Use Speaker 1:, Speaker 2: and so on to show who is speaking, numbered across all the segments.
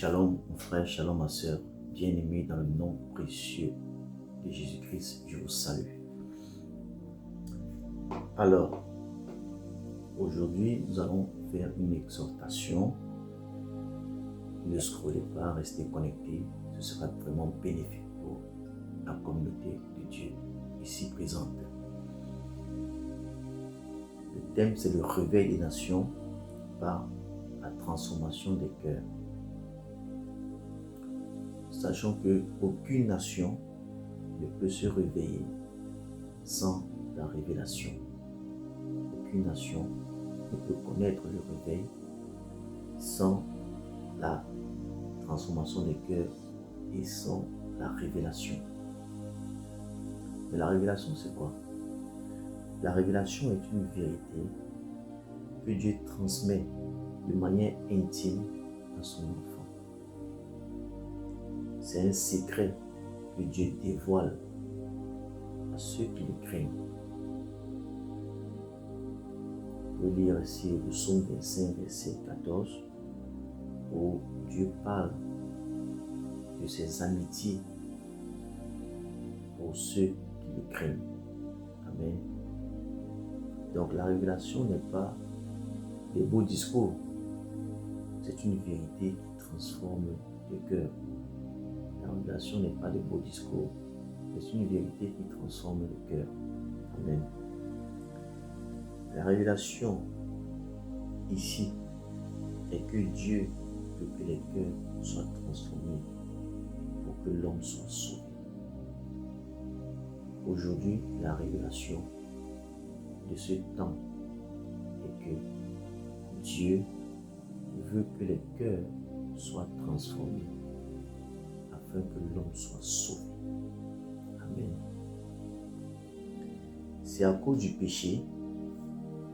Speaker 1: Shalom mon frère, shalom ma soeur, bien-aimé dans le nom précieux de Jésus-Christ, je vous salue. Alors, aujourd'hui, nous allons faire une exhortation. Ne scrollez pas, restez connectés, ce sera vraiment bénéfique pour la communauté de Dieu ici présente. Le thème, c'est le réveil des nations par la transformation des cœurs. Sachant qu'aucune nation ne peut se réveiller sans la révélation. Aucune nation ne peut connaître le réveil sans la transformation des cœurs et sans la révélation. Mais la révélation, c'est quoi? La révélation est une vérité que Dieu transmet de manière intime à son enfant. C'est un secret que Dieu dévoile à ceux qui le craignent. Vous pouvez lire ici le psaume 25, verset 14, où Dieu parle de ses amitiés pour ceux qui le craignent. Amen. Donc la révélation n'est pas des beaux discours, c'est une vérité qui transforme le cœur. La révélation n'est pas de beaux discours, c'est une vérité qui transforme le cœur. Amen. La révélation ici est que Dieu veut que les cœurs soient transformés pour que l'homme soit sauvé. Aujourd'hui, la révélation de ce temps est que Dieu veut que les cœurs soient transformés afin que l'homme soit sauvé. Amen. C'est à cause du péché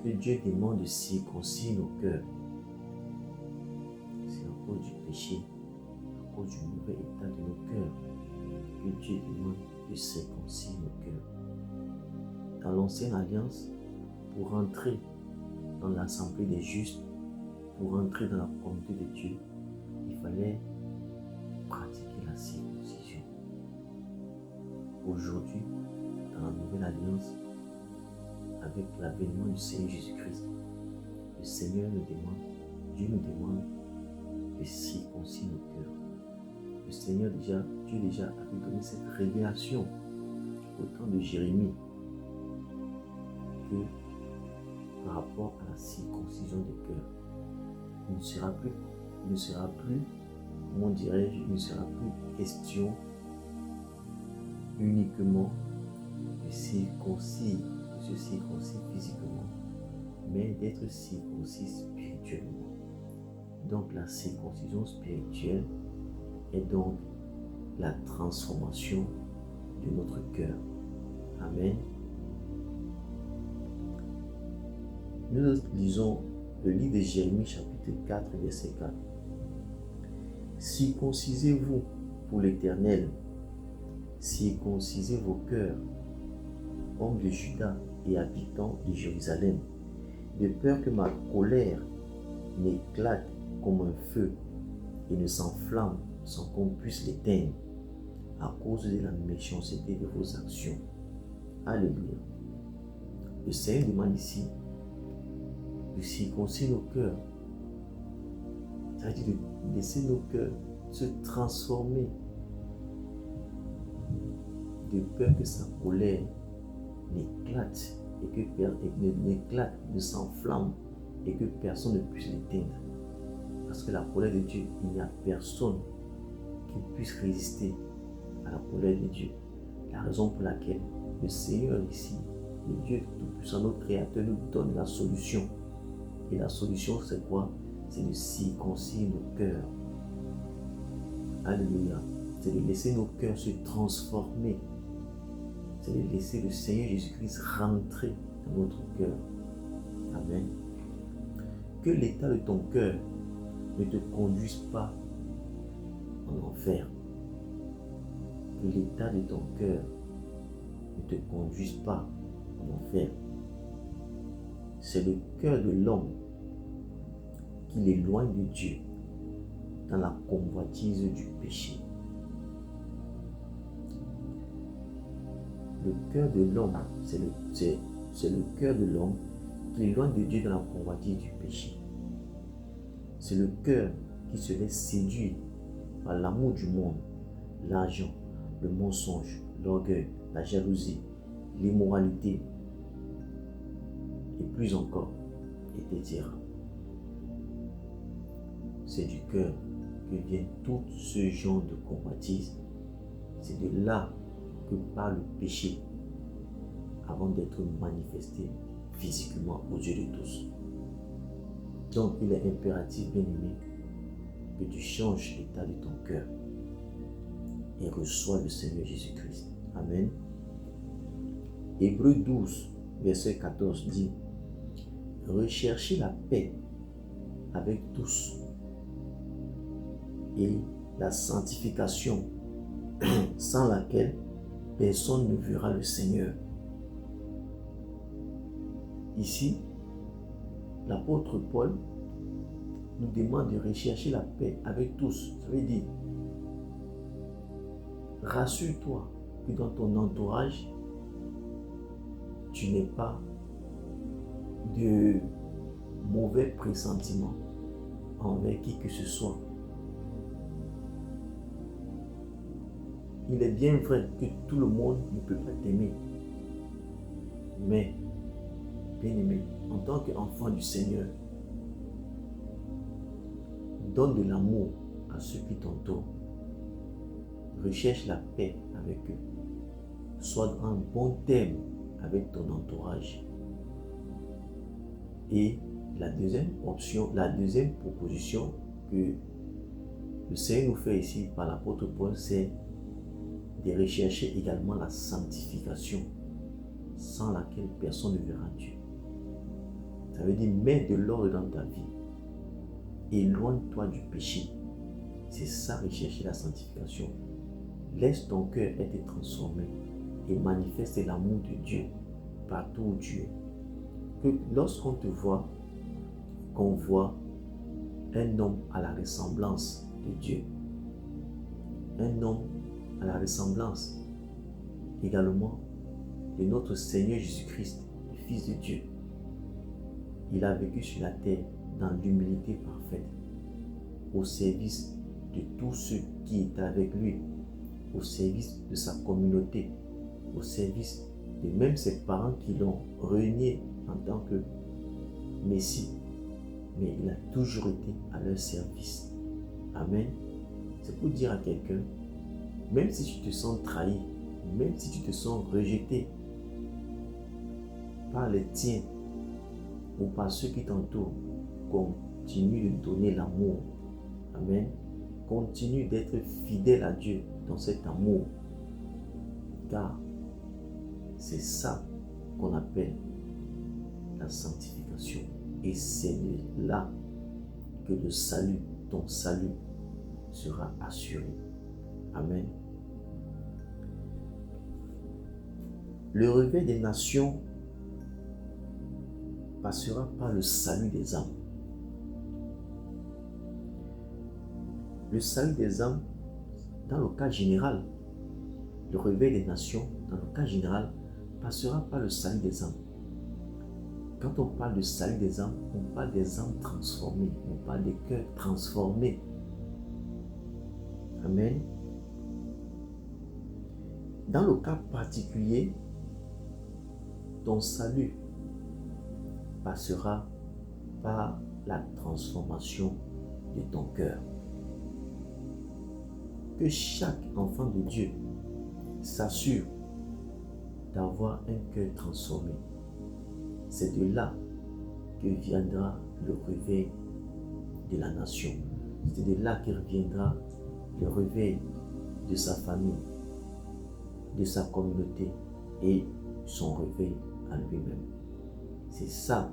Speaker 1: que Dieu demande de circoncire nos cœurs. C'est à cause du péché, à cause du mauvais état de nos cœurs, que Dieu demande de circoncire nos cœurs. Dans l'ancienne alliance, pour entrer dans l'assemblée des justes, pour entrer dans la communauté de Dieu, il fallait pratiquer la circoncision. Aujourd'hui, dans la nouvelle alliance, avec l'avènement du Seigneur Jésus-Christ, le Seigneur nous demande, Dieu nous demande de circoncire nos cœurs. Le Seigneur Dieu déjà avait donné cette révélation au temps de Jérémie que par rapport à la circoncision des cœurs, il ne sera plus, comment dirais-je, il ne sera plus question uniquement de circoncire, de se circoncire physiquement, mais d'être circoncis spirituellement. Donc la circoncision spirituelle est donc la transformation de notre cœur. Amen. Nous lisons le livre de Jérémie chapitre 4 verset 4. Circoncisez-vous pour l'Éternel, circoncisez vos cœurs, hommes de Juda et habitants de Jérusalem, de peur que ma colère n'éclate comme un feu et ne s'enflamme sans qu'on puisse l'éteindre à cause de la méchanceté de vos actions. Alléluia. Le Seigneur demande ici de circoncire nos cœurs, c'est-à-dire de laisser nos cœurs se transformer de peur que sa colère n'éclate ne s'enflamme et que personne ne puisse l'éteindre. Parce que la colère de Dieu, il n'y a personne qui puisse résister à la colère de Dieu. La raison pour laquelle le Seigneur ici, le Dieu Tout-Puissant, notre Créateur, nous donne la solution. Et la solution, c'est quoi? C'est de circoncire nos cœurs. Alléluia. C'est de laisser nos cœurs se transformer. C'est de laisser le Seigneur Jésus-Christ rentrer dans notre cœur. Amen. Que l'état de ton cœur ne te conduise pas en enfer. Que l'état de ton cœur ne te conduise pas en enfer. C'est le cœur de l'homme qui l'éloigne de Dieu dans la convoitise du péché. Le cœur de l'homme, c'est le cœur de l'homme qui est loin de Dieu dans la convoitise du péché. C'est le cœur qui se laisse séduire par l'amour du monde, l'argent, le mensonge, l'orgueil, la jalousie, l'immoralité et plus encore, etc. C'est du cœur que vient tout ce genre de convoitise. C'est de là que part le péché avant d'être manifesté physiquement aux yeux de tous. Donc il est impératif, bien-aimé, que tu changes l'état de ton cœur et reçois le Seigneur Jésus-Christ. Amen. Hébreux 12, verset 14 dit: recherchez la paix avec tous et la sanctification sans laquelle personne ne verra le Seigneur. Ici, l'apôtre Paul nous demande de rechercher la paix avec tous. Ça veut dire, rassure-toi que dans ton entourage, tu n'es pas de mauvais pressentiments envers qui que ce soit. Il est bien vrai que tout le monde ne peut pas t'aimer. Mais, bien-aimé, en tant qu'enfant du Seigneur, donne de l'amour à ceux qui t'entourent. Recherche la paix avec eux. Sois en bon terme avec ton entourage. Et la deuxième proposition que le Seigneur nous fait ici par l'apôtre Paul, c'est de rechercher également la sanctification sans laquelle personne ne verra Dieu. Ça veut dire, mets de l'ordre dans ta vie. Éloigne-toi du péché. C'est ça, rechercher la sanctification. Laisse ton cœur être transformé et manifeste l'amour de Dieu partout où tu es. Que lorsqu'on te voit, qu'on voit un homme à la ressemblance de Dieu. Un homme à la ressemblance également de notre Seigneur Jésus-Christ, le Fils de Dieu. Il a vécu sur la terre dans l'humilité parfaite, au service de tous ceux qui étaient avec lui, au service de sa communauté, au service de même ses parents qui l'ont renié en tant que Messie. Mais il a toujours été à leur service. Amen. C'est pour dire à quelqu'un, même si tu te sens trahi, même si tu te sens rejeté par les tiens ou par ceux qui t'entourent, continue de donner l'amour. Amen. Continue d'être fidèle à Dieu dans cet amour. Car c'est ça qu'on appelle la sanctification. Et c'est là que le salut, ton salut, sera assuré. Amen. Le réveil des nations passera par le salut des âmes. Le salut des âmes, dans le cas général, le réveil des nations, dans le cas général, passera par le salut des âmes. Quand on parle de salut des âmes, on parle des âmes transformées, on parle des cœurs transformés. Amen. Dans le cas particulier, ton salut passera par la transformation de ton cœur. Que chaque enfant de Dieu s'assure d'avoir un cœur transformé. C'est de là que viendra le réveil de la nation. C'est de là que viendra le réveil de sa famille, de sa communauté et son réveil à lui-même. C'est ça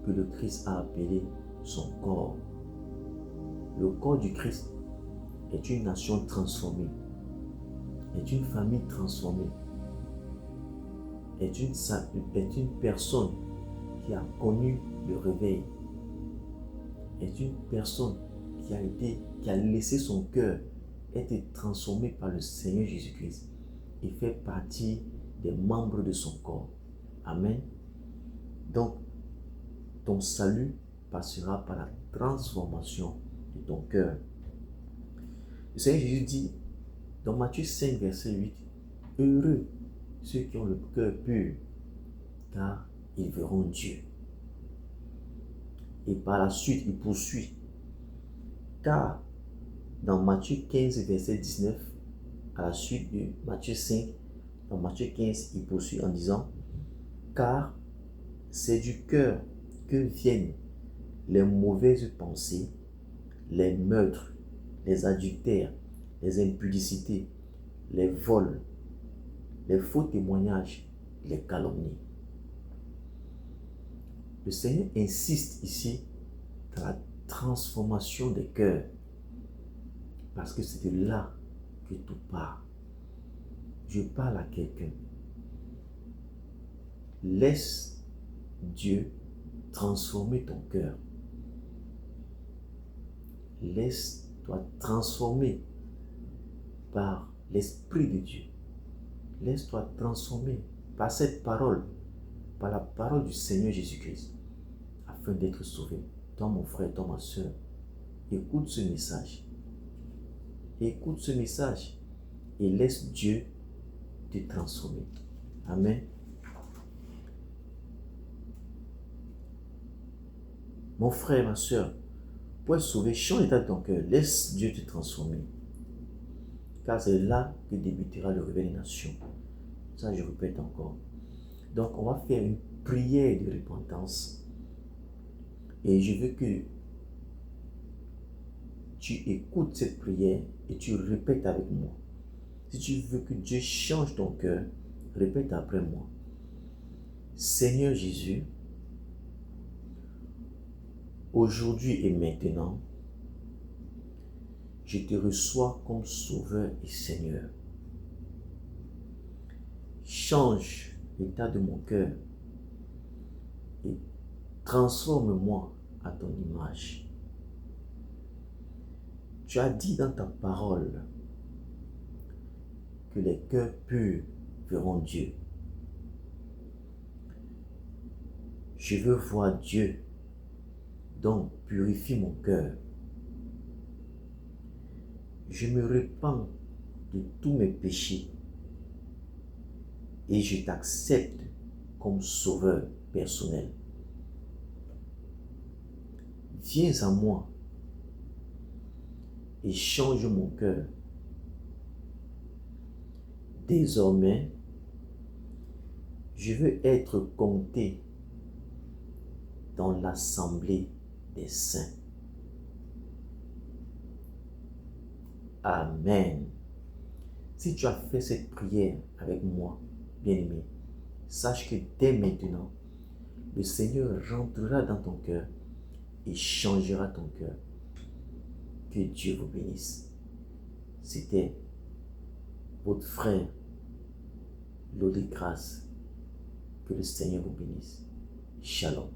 Speaker 1: que le Christ a appelé son corps. Le corps du Christ est une nation transformée, est une famille transformée, est une personne qui a connu le réveil, est une personne qui a laissé son cœur être transformé par le Seigneur Jésus-Christ et fait partie des membres de son corps. Amen. Donc, ton salut passera par la transformation de ton cœur. Le Seigneur Jésus dit dans Matthieu 5, verset 8, « Heureux ceux qui ont le cœur pur, car ils verront Dieu. » Et par la suite, il poursuit. Car dans Matthieu 15, verset 19, à la suite de Matthieu 5, dans Matthieu 15, il poursuit en disant, « Car c'est du cœur que viennent les mauvaises pensées, les meurtres, les adultères, les impudicités, les vols, les faux témoignages, les calomnies. » Le Seigneur insiste ici dans la transformation des cœurs, parce que c'est de là que tout part. Je parle à quelqu'un. Laisse Dieu transformer ton cœur. Laisse-toi transformer par l'Esprit de Dieu. Laisse-toi transformer par cette parole, par la parole du Seigneur Jésus-Christ, afin d'être sauvé. Toi, mon frère, toi, ma soeur, écoute ce message. Écoute ce message et laisse Dieu te transformer. Amen. Mon frère, ma soeur, pour être sauvé, change l'état de ton cœur. Laisse Dieu te transformer. Car c'est là que débutera le réveil des nations. Ça, je répète encore. Donc, on va faire une prière de repentance. Et je veux que tu écoutes cette prière et tu répètes avec moi. Si tu veux que Dieu change ton cœur, répète après moi. Seigneur Jésus, aujourd'hui et maintenant, je te reçois comme Sauveur et Seigneur. Change l'état de mon cœur et transforme-moi à ton image. Tu as dit dans ta parole que les cœurs purs verront Dieu. Je veux voir Dieu, donc purifie mon cœur. Je me repens de tous mes péchés et je t'accepte comme sauveur personnel. Viens à moi et change mon cœur. Désormais, je veux être compté dans l'assemblée des saints. Amen. Si tu as fait cette prière avec moi, bien-aimé, sache que dès maintenant, le Seigneur rentrera dans ton cœur et changera ton cœur. Que Dieu vous bénisse. C'était votre frère, l'eau de grâce. Que le Seigneur vous bénisse. Shalom.